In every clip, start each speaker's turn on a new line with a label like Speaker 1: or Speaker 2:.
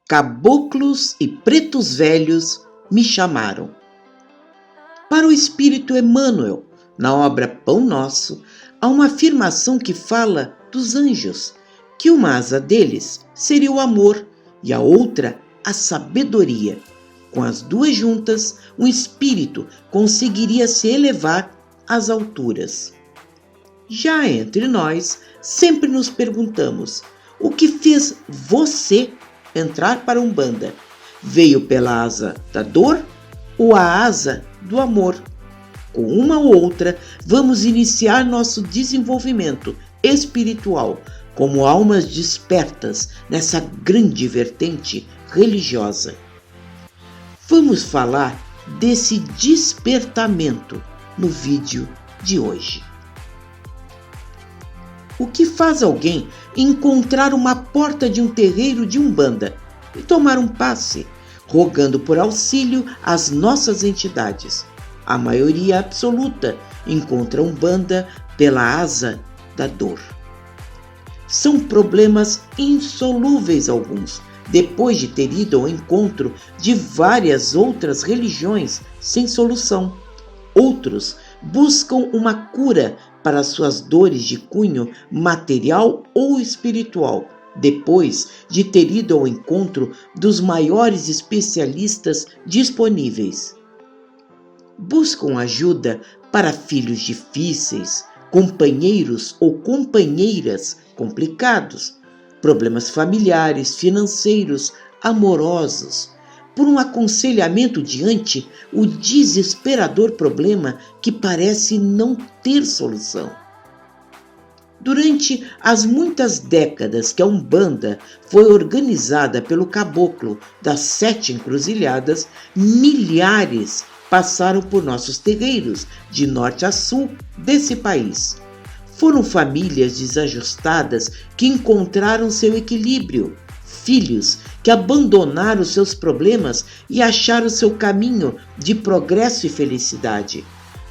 Speaker 1: caboclos e pretos velhos me chamaram. Para o espírito Emmanuel, na obra Pão Nosso, há uma afirmação que fala dos anjos, que uma asa deles seria o amor e a outra a sabedoria. Com as duas juntas, um espírito conseguiria se elevar às alturas. Já entre nós, sempre nos perguntamos: o que fez você entrar para a Umbanda? Veio pela asa da dor ou a asa do amor? Com uma ou outra, vamos iniciar nosso desenvolvimento espiritual como almas despertas nessa grande vertente religiosa. Vamos falar desse despertamento no vídeo de hoje. O que faz alguém encontrar uma porta de um terreiro de Umbanda e tomar um passe, rogando por auxílio às nossas entidades? A maioria absoluta encontra Umbanda pela asa da dor. São problemas insolúveis alguns, depois de ter ido ao encontro de várias outras religiões sem solução. Outros buscam uma cura para suas dores de cunho material ou espiritual, depois de ter ido ao encontro dos maiores especialistas disponíveis. Buscam ajuda para filhos difíceis, companheiros ou companheiras complicados, problemas familiares, financeiros, amorosos, por um aconselhamento diante o desesperador problema que parece não ter solução. Durante as muitas décadas que a Umbanda foi organizada pelo caboclo das 7 encruzilhadas, milhares passaram por nossos terreiros, de norte a sul desse país. Foram famílias desajustadas que encontraram seu equilíbrio, filhos que abandonaram seus problemas e acharam seu caminho de progresso e felicidade.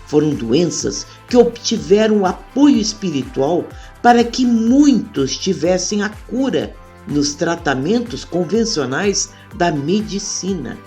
Speaker 1: Foram doenças que obtiveram o apoio espiritual para que muitos tivessem a cura nos tratamentos convencionais da medicina.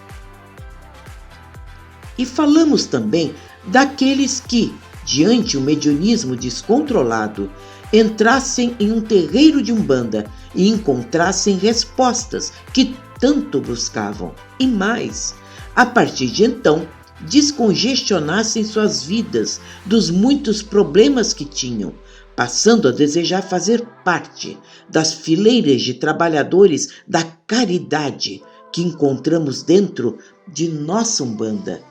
Speaker 1: E falamos também daqueles que, diante o mediunismo descontrolado, entrassem em um terreiro de Umbanda e encontrassem respostas que tanto buscavam. E mais, a partir de então, descongestionassem suas vidas dos muitos problemas que tinham, passando a desejar fazer parte das fileiras de trabalhadores da caridade que encontramos dentro de nossa Umbanda.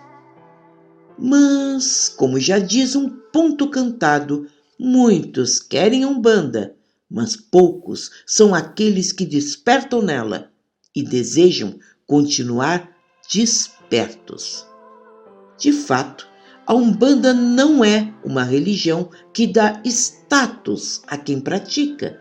Speaker 1: Mas, como já diz um ponto cantado, muitos querem Umbanda, mas poucos são aqueles que despertam nela e desejam continuar despertos. De fato, a Umbanda não é uma religião que dá status a quem pratica.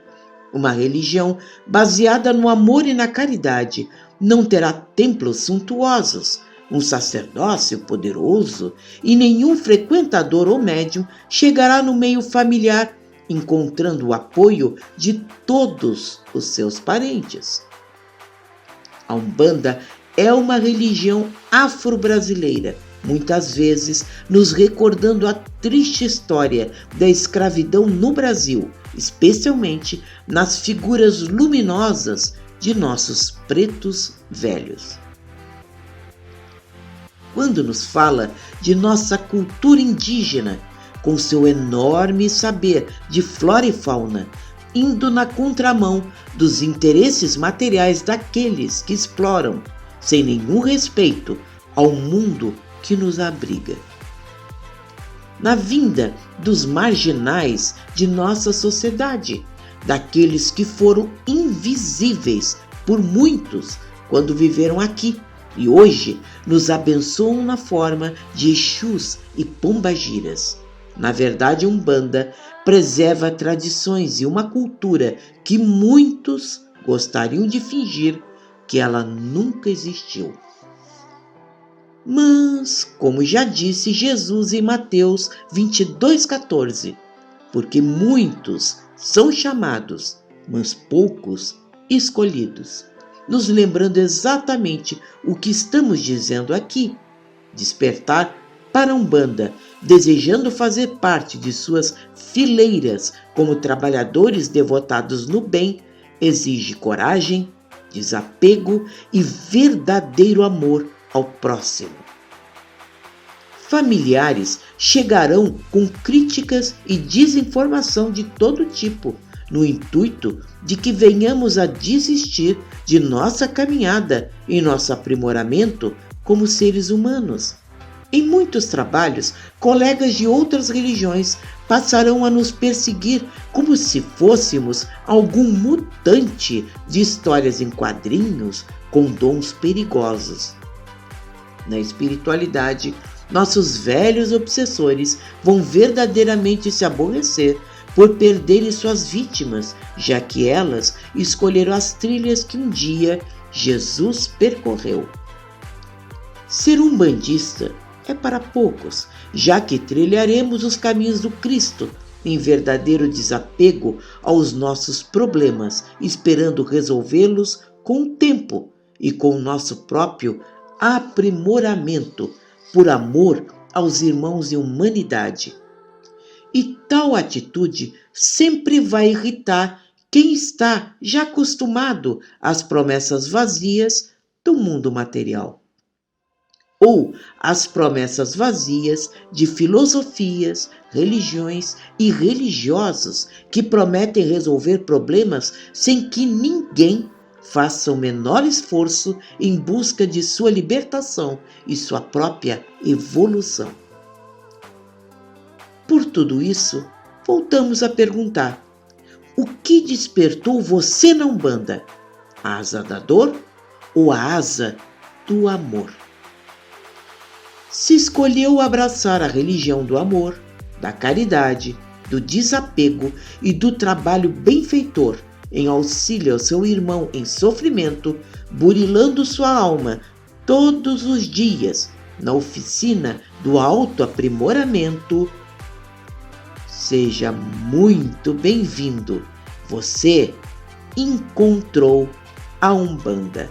Speaker 1: Uma religião baseada no amor e na caridade não terá templos suntuosos, um sacerdócio poderoso, e nenhum frequentador ou médium chegará no meio familiar, encontrando o apoio de todos os seus parentes. A Umbanda é uma religião afro-brasileira, muitas vezes nos recordando a triste história da escravidão no Brasil, especialmente nas figuras luminosas de nossos pretos velhos. Quando nos fala de nossa cultura indígena, com seu enorme saber de flora e fauna, indo na contramão dos interesses materiais daqueles que exploram, sem nenhum respeito ao mundo que nos abriga. Na vinda dos marginais de nossa sociedade, daqueles que foram invisíveis por muitos quando viveram aqui, e hoje nos abençoam na forma de Exus e pombagiras. Na verdade, a Umbanda preserva tradições e uma cultura que muitos gostariam de fingir que ela nunca existiu. Mas, como já disse Jesus em Mateus 22,14, porque muitos são chamados, mas poucos escolhidos. nos lembrando exatamente o que estamos dizendo aqui. Despertar para a Umbanda, desejando fazer parte de suas fileiras como trabalhadores devotados no bem, exige coragem, desapego e verdadeiro amor ao próximo. Familiares chegarão com críticas e desinformação de todo tipo, no intuito de que venhamos a desistir de nossa caminhada e nosso aprimoramento como seres humanos. Em muitos trabalhos, colegas de outras religiões passarão a nos perseguir como se fôssemos algum mutante de histórias em quadrinhos com dons perigosos. Na espiritualidade, nossos velhos obsessores vão verdadeiramente se aborrecer por perderem suas vítimas, já que elas escolheram as trilhas que um dia Jesus percorreu. Ser umbandista é para poucos, já que trilharemos os caminhos do Cristo em verdadeiro desapego aos nossos problemas, esperando resolvê-los com o tempo e com o nosso próprio aprimoramento, por amor aos irmãos e humanidade. E tal atitude sempre vai irritar quem está já acostumado às promessas vazias do mundo material, ou às promessas vazias de filosofias, religiões e religiosos que prometem resolver problemas sem que ninguém faça o menor esforço em busca de sua libertação e sua própria evolução. Por tudo isso, voltamos a perguntar: o que despertou você na Umbanda? A asa da dor ou a asa do amor? Se escolheu abraçar a religião do amor, da caridade, do desapego e do trabalho benfeitor em auxílio ao seu irmão em sofrimento, burilando sua alma todos os dias na oficina do autoaprimoramento, seja muito bem-vindo. Você encontrou a Umbanda.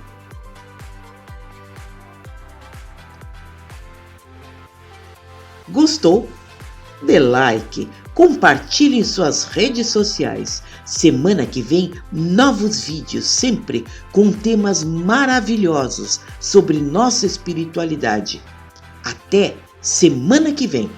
Speaker 1: Gostou? Dê like, compartilhe em suas redes sociais. Semana que vem, novos vídeos, sempre com temas maravilhosos sobre nossa espiritualidade. Até semana que vem!